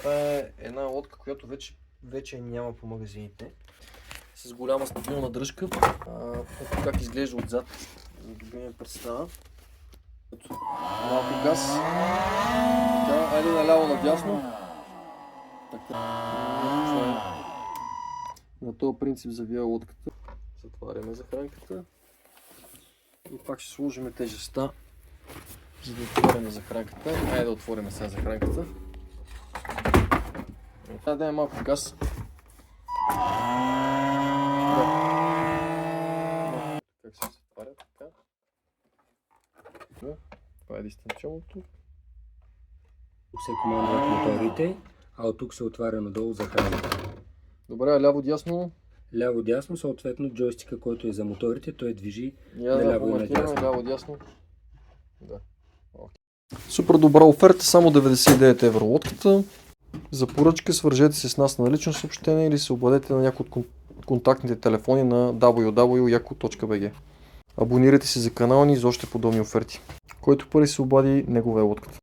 Това е една лодка, която вече няма по магазините. С голяма стабилна дръжка. Ето как изглежда отзад, за да добием представа. Малко газ. Така, айде наляво надясно. Така. На този принцип завия лодката. Затваряме захранката. И пак ще сложим тежестта, за да отворим захранката. Айде да отворим сега захранката. Трябва да е малко газ. Как се затваря така. Това е дистанционното. Тук се командват моторите, а от тук се отваря надолу захранването. Добре, ляво-дясно. Ляво-дясно, съответно джойстика, който е за моторите, той движи наляво и надясно. Ляво-дясно. Да. Супер добра оферта, само 99 евро лодката. За поръчка свържете се с нас на лично съобщение или се обадете на някои от контактните телефони на www.yako.bg. Абонирайте се за канала ни за още подобни оферти. Който първи се обади, негова е лодката.